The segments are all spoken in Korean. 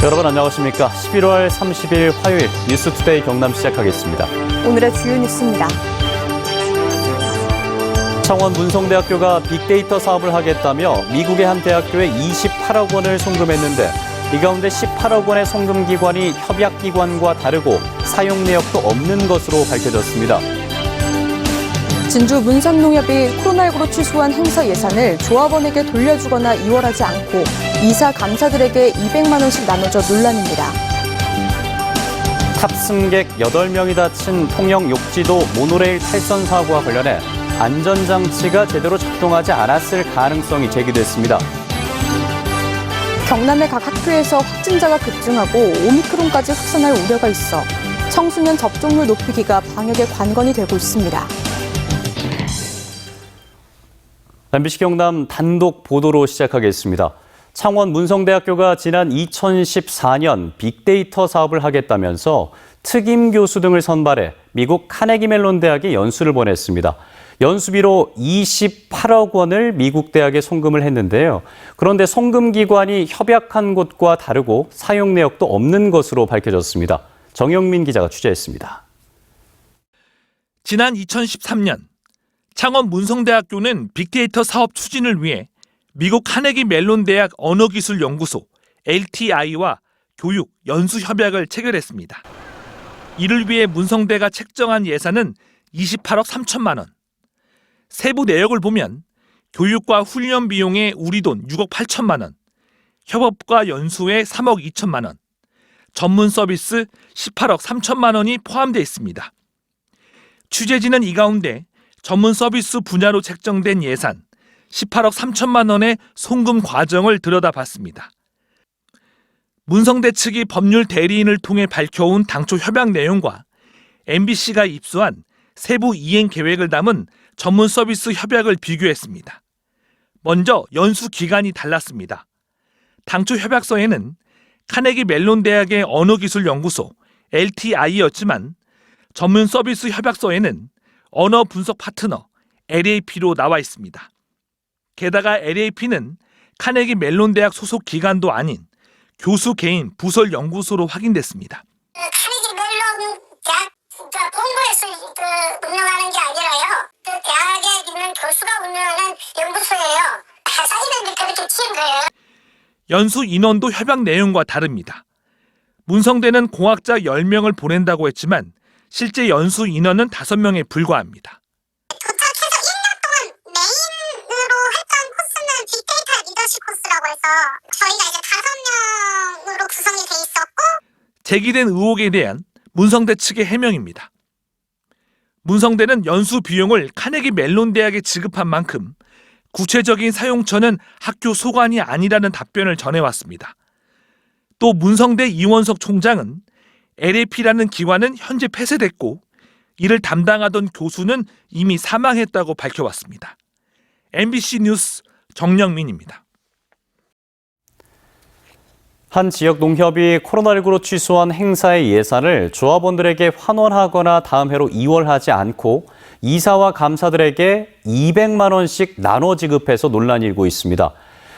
여러분 안녕하십니까. 11월 30일 화요일 뉴스투데이 경남 시작하겠습니다. 오늘의 주요 뉴스입니다. 창원 문성대학교가 빅데이터 사업을 하겠다며 미국의 한 대학교에 28억 원을 송금했는데 이 가운데 18억 원의 송금 기관이 협약기관과 다르고 사용 내역도 없는 것으로 밝혀졌습니다. 진주 문산농협이 코로나19로 취소한 행사 예산을 조합원에게 돌려주거나 이월하지 않고 이사 감사들에게 200만 원씩 나눠져 논란입니다. 탑승객 8명이 다친 통영 욕지도 모노레일 탈선 사고와 관련해 안전장치가 제대로 작동하지 않았을 가능성이 제기됐습니다. 경남의 각 학교에서 확진자가 급증하고 오미크론까지 확산할 우려가 있어 청소년 접종률 높이기가 방역의 관건이 되고 있습니다. MBC 경남 단독 보도로 시작하겠습니다. 창원 문성대학교가 지난 2014년 빅데이터 사업을 하겠다면서 특임 교수 등을 선발해 미국 카네기 멜론 대학에 연수를 보냈습니다. 연수비로 28억 원을 미국 대학에 송금을 했는데요. 그런데 송금 기관이 협약한 곳과 다르고 사용 내역도 없는 것으로 밝혀졌습니다. 정영민 기자가 취재했습니다. 지난 2013년 창원 문성대학교는 빅데이터 사업 추진을 위해 미국 카네기 멜론 대학 언어기술연구소 LTI와 교육, 연수 협약을 체결했습니다. 이를 위해 문성대가 책정한 예산은 28억 3천만 원. 세부 내역을 보면 교육과 훈련 비용에 우리 돈 6억 8천만 원, 협업과 연수에 3억 2천만 원, 전문 서비스 18억 3천만 원이 포함되어 있습니다. 취재진은 이 가운데 전문 서비스 분야로 책정된 예산 18억 3천만 원의 송금 과정을 들여다봤습니다. 문성대 측이 법률 대리인을 통해 밝혀온 당초 협약 내용과 MBC가 입수한 세부 이행 계획을 담은 전문 서비스 협약을 비교했습니다. 먼저 연수 기간이 달랐습니다. 당초 협약서에는 카네기 멜론 대학의 언어기술연구소 LTI였지만 전문 서비스 협약서에는 언어 분석 파트너 LAP로 나와 있습니다. 게다가 LAP는 카네기 멜론 대학 소속 기관도 아닌 교수 개인 부설 연구소로 확인됐습니다. 카네기 멜론 대학 본부에서 운영하는 게 아니라요. 대학에 있는 교수가 운영하는 연구소예요. 사실은 그렇게 치는 거예요. 연수 인원도 협약 내용과 다릅니다. 문성대는 공학자 10명을 보낸다고 했지만 실제 연수 인원은 5명에 불과합니다. 도착해서 1년 동안 메인으로 했던 코스는 빅데이터 리더십 코스라고 해서 저희가 이제 5명으로 구성이 돼 있었고 제기된 의혹에 대한 문성대 측의 해명입니다. 문성대는 연수 비용을 카네기 멜론 대학에 지급한 만큼 구체적인 사용처는 학교 소관이 아니라는 답변을 전해왔습니다. 또 문성대 이원석 총장은 LAP라는 기관은 현재 폐쇄됐고 이를 담당하던 교수는 이미 사망했다고 밝혀왔습니다. MBC 뉴스 정영민입니다. 한 지역 농협이 코로나19로 취소한 행사의 예산을 조합원들에게 환원하거나 다음 해로 이월하지 않고 이사와 감사들에게 200만 원씩 나눠 지급해서 논란이 일고 있습니다.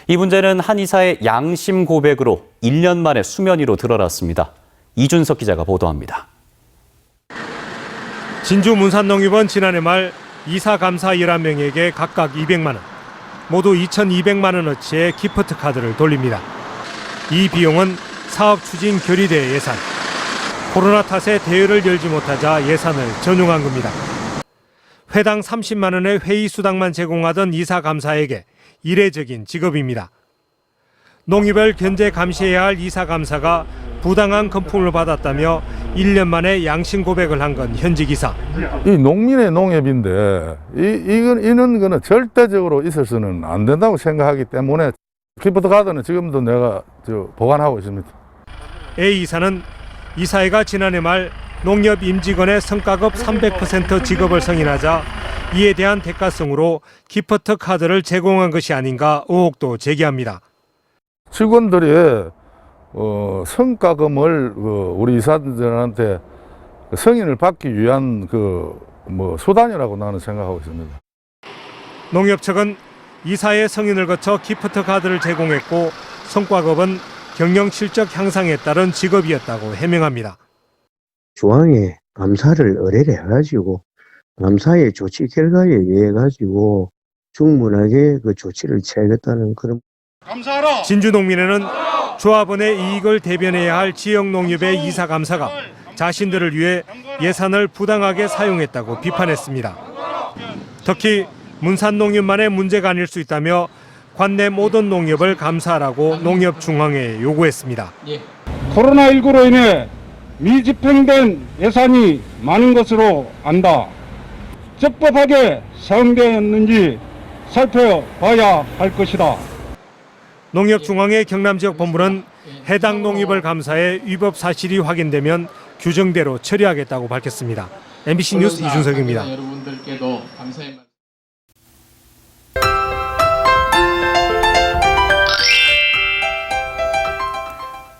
이 문제는 한 이사의 양심 고백으로 1년 만에 수면 위로 드러났습니다. 이준석 기자가 보도합니다. 진주 문산농협은 지난해 말 이사 감사 11명에게 각각 200만 원, 모두 2,200만 원어치의 기프트 카드를 돌립니다. 이 비용은 사업 추진 결의대 예산, 코로나 탓에 대회를 열지 못하자 예산을 전용한 겁니다. 회당 30만 원의 회의 수당만 제공하던 이사 감사에게 이례적인 지급입니다. 농협을 견제 감시해야 할 이사 감사가 부당한 금품을 받았다며 1년 만에 양심 고백을 한 건 현직 이사. 이 농민의 농협인데 이런 거는 절대적으로 있어서는 안 된다고 생각하기 때문에 기프트 카드는 지금도 내가 보관하고 있습니다. A 이사는 이사회가 지난해 말 농협 임직원의 성과급 300% 지급을 승인하자 이에 대한 대가성으로 기프트 카드를 제공한 것이 아닌가 의혹도 제기합니다. 직원들이 성과금을 우리 이사들한테 승인을 받기 위한 수단이라고 나는 생각하고 있습니다. 농협 측은 이사의 승인을 거쳐 기프트 카드를 제공했고 성과급은 경영 실적 향상에 따른 직업이었다고 해명합니다. 중앙에 감사를 의뢰를 해가지고 감사의 조치 결과에 의해 가지고 충분하게 그 조치를 취하겠다는 그런. 진주농민회는 조합원의 이익을 대변해야 할 지역농협의 이사감사가 자신들을 위해 예산을 부당하게 사용했다고 비판했습니다. 특히 문산농협만의 문제가 아닐 수 있다며 관내 모든 농협을 감사하라고 농협중앙회에 요구했습니다. 코로나19로 인해 미집행된 예산이 많은 것으로 안다. 적법하게 사용되었는지 살펴봐야 할 것이다. 농협중앙회 경남지역본부는 해당 농협을 감사해 위법 사실이 확인되면 규정대로 처리하겠다고 밝혔습니다. MBC 뉴스 이준석입니다. 여러분들께도 감사의 말씀.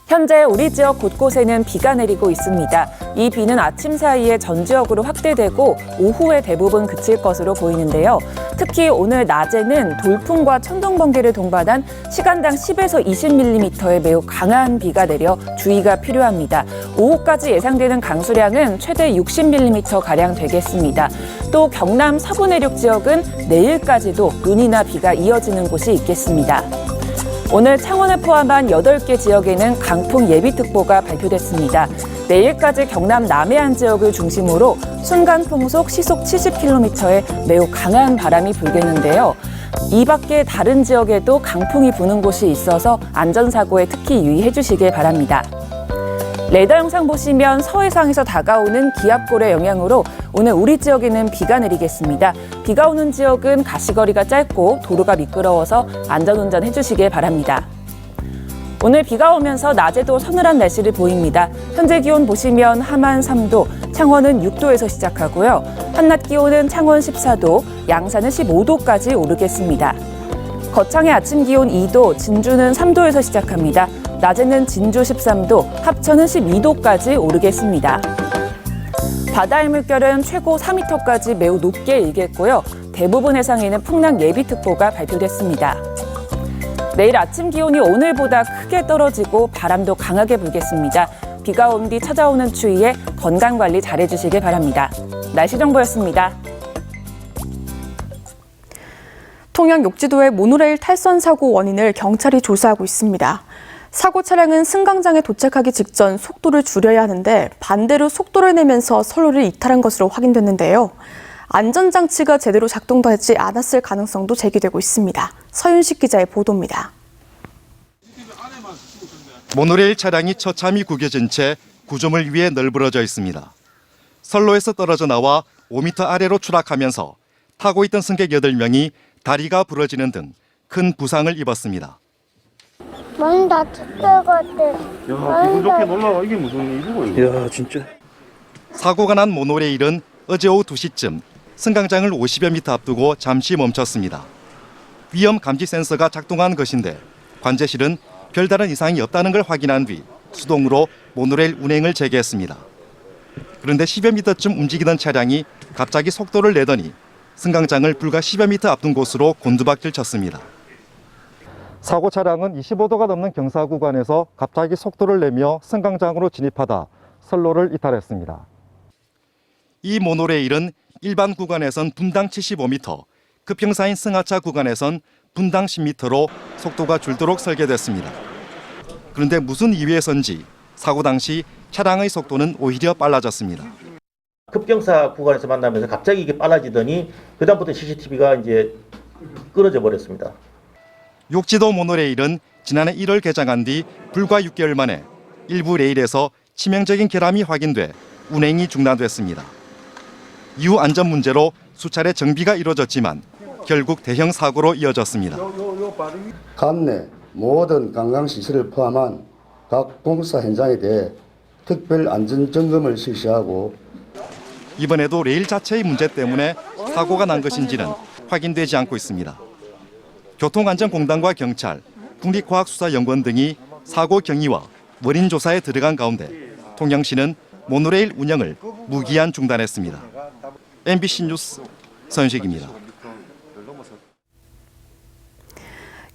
현재 우리 지역 곳곳에는 비가 내리고 있습니다. 이 비는 아침 사이에 전 지역으로 확대되고 오후에 대부분 그칠 것으로 보이는데요. 특히 오늘 낮에는 돌풍과 천둥, 번개를 동반한 시간당 10에서 20mm의 매우 강한 비가 내려 주의가 필요합니다. 오후까지 예상되는 강수량은 최대 60mm가량 되겠습니다. 또 경남 서부 내륙 지역은 내일까지도 눈이나 비가 이어지는 곳이 있겠습니다. 오늘 창원을 포함한 8개 지역에는 강풍 예비특보가 발표됐습니다. 내일까지 경남 남해안 지역을 중심으로 순간풍속 시속 70km의 매우 강한 바람이 불겠는데요. 이 밖에 다른 지역에도 강풍이 부는 곳이 있어서 안전사고에 특히 유의해 주시길 바랍니다. 레이더 영상 보시면 서해상에서 다가오는 기압골의 영향으로 오늘 우리 지역에는 비가 내리겠습니다. 비가 오는 지역은 가시거리가 짧고 도로가 미끄러워서 안전운전 해주시길 바랍니다. 오늘 비가 오면서 낮에도 서늘한 날씨를 보입니다. 현재 기온 보시면 함안 3도, 창원은 6도에서 시작하고요. 한낮 기온은 창원 14도, 양산은 15도까지 오르겠습니다. 거창의 아침 기온 2도, 진주는 3도에서 시작합니다. 낮에는 진주 13도, 합천은 12도까지 오르겠습니다. 바다의 물결은 최고 4m까지 매우 높게 일겠고요. 대부분 해상에는 풍랑 예비특보가 발표됐습니다. 내일 아침 기온이 오늘보다 크게 떨어지고 바람도 강하게 불겠습니다. 비가 온 뒤 찾아오는 추위에 건강관리 잘해주시길 바랍니다. 날씨 정보였습니다. 통영 욕지도의 모노레일 탈선 사고 원인을 경찰이 조사하고 있습니다. 사고 차량은 승강장에 도착하기 직전 속도를 줄여야 하는데 반대로 속도를 내면서 선로를 이탈한 것으로 확인됐는데요. 안전장치가 제대로 작동되지 않았을 가능성도 제기되고 있습니다. 서윤식 기자의 보도입니다. 모노레일 차량이 처참히 구겨진 채 구조물 위에 널브러져 있습니다. 선로에서 떨어져 나와 5m 아래로 추락하면서 타고 있던 승객 8명이 다리가 부러지는 등 큰 부상을 입었습니다. 많이 다칠 것 같아. 야, 기분 좋게 놀라와. 이게 무슨 일이고? 야, 진짜. 사고가 난 모노레일은 어제 오후 2시쯤 승강장을 50여 미터 앞두고 잠시 멈췄습니다. 위험 감지 센서가 작동한 것인데 관제실은 별다른 이상이 없다는 걸 확인한 뒤 수동으로 모노레일 운행을 재개했습니다. 그런데 10여 미터쯤 움직이던 차량이 갑자기 속도를 내더니 승강장을 불과 10여 미터 앞둔 곳으로 곤두박질 쳤습니다. 사고 차량은 25도가 넘는 경사 구간에서 갑자기 속도를 내며 승강장으로 진입하다 선로를 이탈했습니다. 이 모노레일은 일반 구간에선 분당 75m, 급형사인 승하차 구간에선 분당 10m로 속도가 줄도록 설계됐습니다. 그런데 무슨 이유에선지 사고 당시 차량의 속도는 오히려 빨라졌습니다. 급경사 구간에서 만나면서 갑자기 이게 빨라지더니 그다음부터 CCTV가 이제 끊어져 버렸습니다. 욕지도 모노레일은 지난해 1월 개장한 뒤 불과 6개월 만에 일부 레일에서 치명적인 결함이 확인돼 운행이 중단됐습니다. 이후 안전 문제로 수차례 정비가 이루어졌지만 결국 대형 사고로 이어졌습니다. 관내 모든 관광시설을 포함한 각 공사 현장에 대해 특별 안전 점검을 실시하고 이번에도 레일 자체의 문제 때문에 사고가 난 것인지는 확인되지 않고 있습니다. 교통안전공단과 경찰, 국립과학수사연구원 등이 사고 경위와 원인 조사에 들어간 가운데 통영시는 모노레일 운영을 무기한 중단했습니다. MBC 뉴스 서윤식입니다.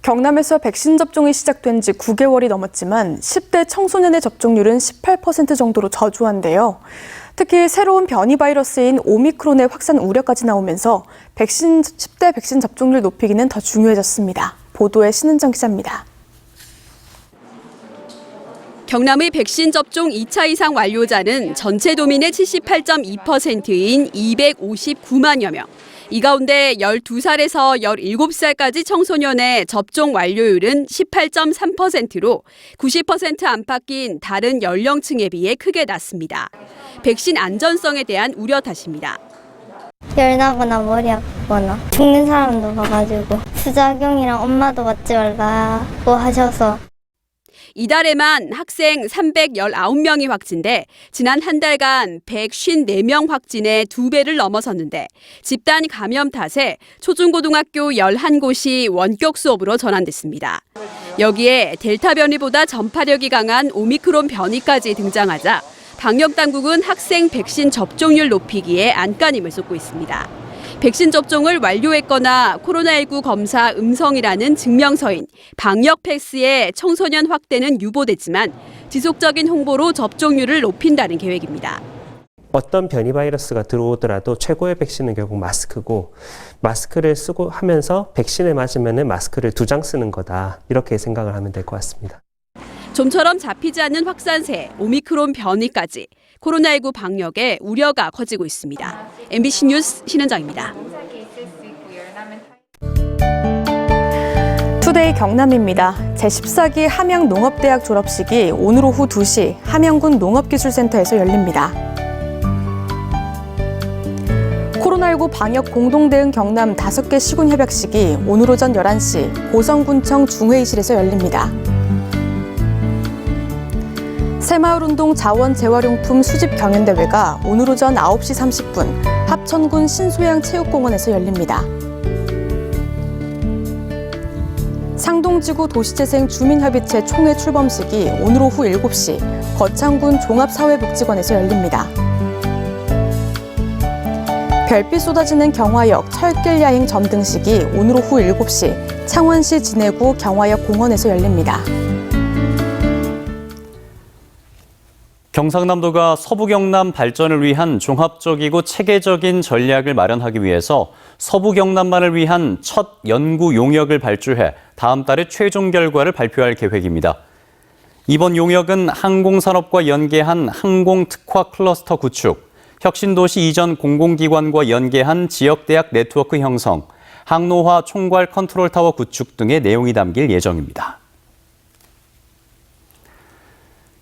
경남에서 백신 접종이 시작된 지 9개월이 넘었지만 10대 청소년의 접종률은 18% 정도로 저조한데요. 특히 새로운 변이 바이러스인 오미크론의 확산 우려까지 나오면서 10대 백신 접종률 높이기는 더 중요해졌습니다. 보도에 신은정 기자입니다. 경남의 백신 접종 2차 이상 완료자는 전체 도민의 78.2%인 259만여 명. 이 가운데 12살에서 17살까지 청소년의 접종 완료율은 18.3%로 90% 안팎인 다른 연령층에 비해 크게 낮습니다. 백신 안전성에 대한 우려 탓입니다. 열나거나 머리 아프거나 죽는 사람도 봐가지고 부작용이랑 엄마도 맞지 말라고 하셔서. 이달에만 학생 319명이 확진돼 지난 한 달간 154명 확진에 2배를 넘어섰는데 집단 감염 탓에 초중고등학교 11곳이 원격 수업으로 전환됐습니다. 여기에 델타 변이보다 전파력이 강한 오미크론 변이까지 등장하자 방역당국은 학생 백신 접종률 높이기에 안간힘을 쏟고 있습니다. 백신 접종을 완료했거나 코로나19 검사 음성이라는 증명서인 방역 패스의 청소년 확대는 유보됐지만 지속적인 홍보로 접종률을 높인다는 계획입니다. 어떤 변이 바이러스가 들어오더라도 최고의 백신은 결국 마스크고 마스크를 쓰고 하면서 백신을 맞으면 마스크를 2장 쓰는 거다. 이렇게 생각을 하면 될 것 같습니다. 좀처럼 잡히지 않는 확산세, 오미크론 변이까지 코로나19 방역에 우려가 커지고 있습니다. MBC 뉴스 신은정입니다. 투데이 경남입니다. 제14기 함양농업대학 졸업식이 오늘 오후 2시 함양군 농업기술센터에서 열립니다. 코로나19 방역 공동대응 경남 5개 시군 협약식이 오늘 오전 11시 고성군청 중회의실에서 열립니다. 새마을운동 자원 재활용품 수집 경연대회가 오늘 오전 9시 30분 합천군 신소양 체육공원에서 열립니다. 상동지구 도시재생 주민협의체 총회 출범식이 오늘 오후 7시 거창군 종합사회복지관에서 열립니다. 별빛 쏟아지는 경화역 철길 야행 점등식이 오늘 오후 7시 창원시 진해구 경화역 공원에서 열립니다. 경상남도가 서부 경남 발전을 위한 종합적이고 체계적인 전략을 마련하기 위해서 서부 경남만을 위한 첫 연구 용역을 발주해 다음 달에 최종 결과를 발표할 계획입니다. 이번 용역은 항공산업과 연계한 항공특화 클러스터 구축, 혁신도시 이전 공공기관과 연계한 지역대학 네트워크 형성, 항로화 총괄 컨트롤타워 구축 등의 내용이 담길 예정입니다.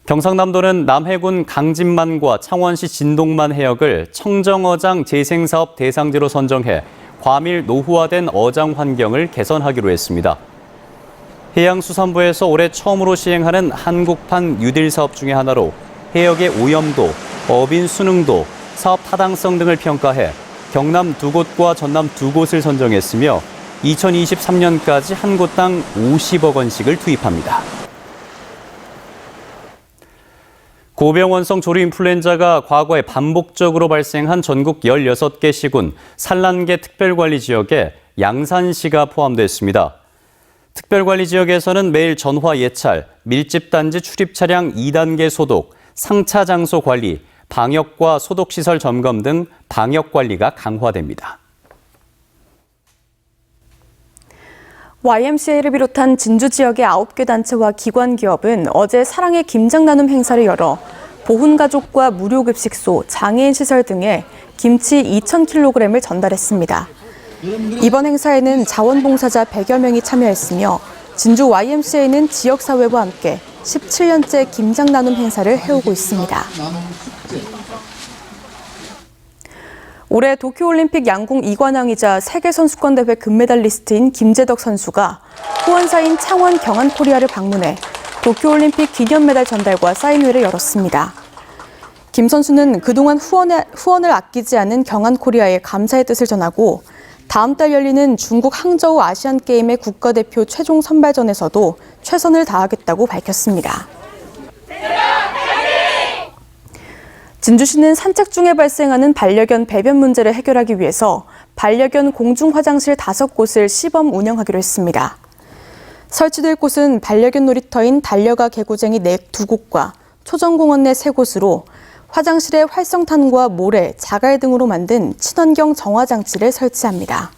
경상남도는 남해군 강진만과 창원시 진동만 해역을 청정어장 재생사업 대상지로 선정해 과밀 노후화된 어장 환경을 개선하기로 했습니다. 해양수산부에서 올해 처음으로 시행하는 한국판 뉴딜 사업 중의 하나로 해역의 오염도, 어민 수능도, 사업 타당성 등을 평가해 경남 2곳과 전남 2곳을 선정했으며 2023년까지 한 곳당 50억 원씩을 투입합니다. 고병원성 조류인플루엔자가 과거에 반복적으로 발생한 전국 16개 시군 산란계 특별관리 지역에 양산시가 포함됐습니다. 특별관리 지역에서는 매일 전화 예찰, 밀집단지 출입 차량 2단계 소독, 상차 장소 관리, 방역과 소독시설 점검 등 방역관리가 강화됩니다. YMCA를 비롯한 진주 지역의 9개 단체와 기관 기업은 어제 사랑의 김장 나눔 행사를 열어 보훈가족과 무료급식소, 장애인 시설 등에 김치 2,000kg을 전달했습니다. 이번 행사에는 자원봉사자 100여 명이 참여했으며 진주 YMCA는 지역사회와 함께 17년째 김장 나눔 행사를 해오고 있습니다. 올해 도쿄올림픽 양궁 2관왕이자 세계선수권대회 금메달리스트인 김재덕 선수가 후원사인 창원 경안코리아를 방문해 도쿄올림픽 기념메달 전달과 사인회를 열었습니다. 김 선수는 그동안 후원을 아끼지 않은 경안코리아에 감사의 뜻을 전하고 다음 달 열리는 중국 항저우 아시안게임의 국가대표 최종 선발전에서도 최선을 다하겠다고 밝혔습니다. 진주시는 산책 중에 발생하는 반려견 배변 문제를 해결하기 위해서 반려견 공중 화장실 5곳을 시범 운영하기로 했습니다. 설치될 곳은 반려견 놀이터인 달려가 개구쟁이 2곳과 초정공원 내 3곳으로 화장실에 활성탄과 모래, 자갈 등으로 만든 친환경 정화장치를 설치합니다.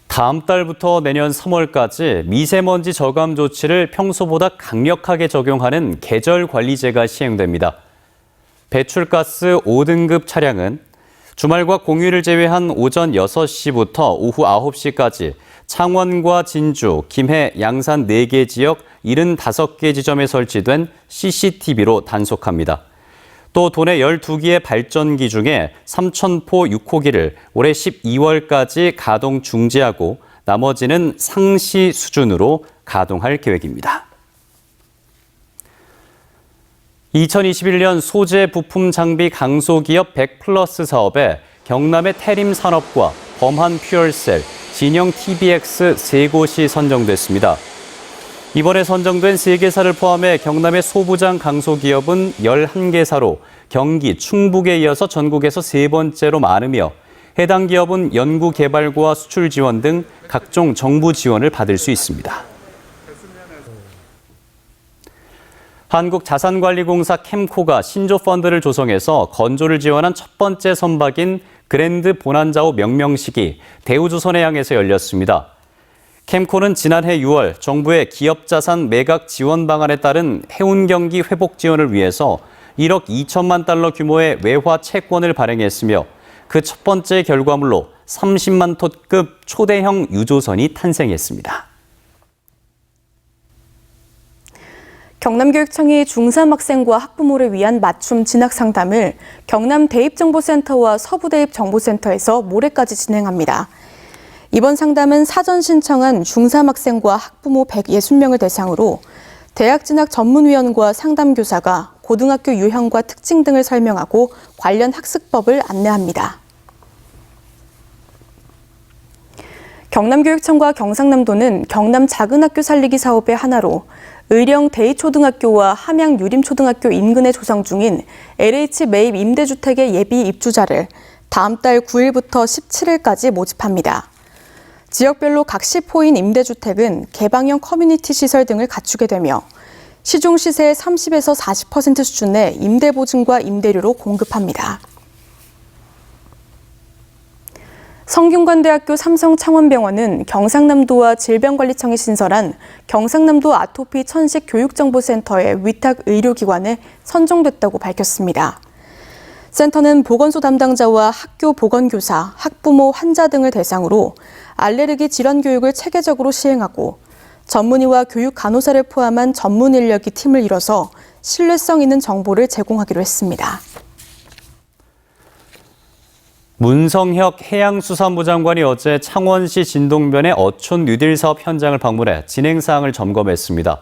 다음 달부터 내년 3월까지 미세먼지 저감 조치를 평소보다 강력하게 적용하는 계절관리제가 시행됩니다. 배출가스 5등급 차량은 주말과 공휴일을 제외한 오전 6시부터 오후 9시까지 창원과 진주, 김해, 양산 4개 지역 75개 지점에 설치된 CCTV로 단속합니다. 또 도내 12기의 발전기 중에 삼천포 6호기를 올해 12월까지 가동 중지하고 나머지는 상시 수준으로 가동할 계획입니다. 2021년 소재 부품 장비 강소기업 100플러스 사업에 경남의 태림산업과 범한 퓨얼셀, 진영 TBX 3곳이 선정됐습니다. 이번에 선정된 3개사를 포함해 경남의 소부장 강소기업은 11개사로 경기, 충북에 이어서 전국에서 3번째로 많으며 해당 기업은 연구개발과 수출 지원 등 각종 정부 지원을 받을 수 있습니다. 한국자산관리공사 캠코가 신조 펀드를 조성해서 건조를 지원한 첫 번째 선박인 그랜드 보난자호 명명식이 대우조선해양에서 열렸습니다. 캠코는 지난해 6월 정부의 기업자산 매각 지원 방안에 따른 해운 경기 회복 지원을 위해서 1억 2천만 달러 규모의 외화 채권을 발행했으며 그 첫 번째 결과물로 30만 톤급 초대형 유조선이 탄생했습니다. 경남교육청이 중3 학생과 학부모를 위한 맞춤 진학 상담을 경남 대입정보센터와 서부대입정보센터에서 모레까지 진행합니다. 이번 상담은 사전 신청한 중3 학생과 학부모 160명을 대상으로 대학 진학 전문위원과 상담교사가 고등학교 유형과 특징 등을 설명하고 관련 학습법을 안내합니다. 경남교육청과 경상남도는 경남 작은학교 살리기 사업의 하나로 의령 대희초등학교와 함양 유림초등학교 인근에 조성 중인 LH 매입 임대주택의 예비 입주자를 다음 달 9일부터 17일까지 모집합니다. 지역별로 각 10호인 임대주택은 개방형 커뮤니티 시설 등을 갖추게 되며 시중 시세의 30에서 40% 수준의 임대보증과 임대료로 공급합니다. 성균관대학교 삼성창원병원은 경상남도와 질병관리청이 신설한 경상남도 아토피 천식 교육정보센터의 위탁 의료기관에 선정됐다고 밝혔습니다. 센터는 보건소 담당자와 학교 보건교사, 학부모, 환자 등을 대상으로 알레르기 질환 교육을 체계적으로 시행하고 전문의와 교육 간호사를 포함한 전문 인력이 팀을 이뤄서 신뢰성 있는 정보를 제공하기로 했습니다. 문성혁 해양수산부 장관이 어제 창원시 진동변의 어촌 뉴딜 사업 현장을 방문해 진행 사항을 점검했습니다.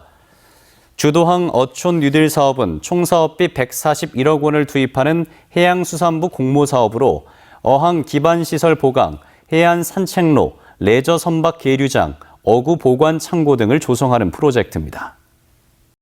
주도항 어촌 뉴딜 사업은 총 사업비 141억 원을 투입하는 해양수산부 공모 사업으로 어항 기반시설 보강, 해안 산책로, 레저 선박 계류장, 어구 보관 창고 등을 조성하는 프로젝트입니다.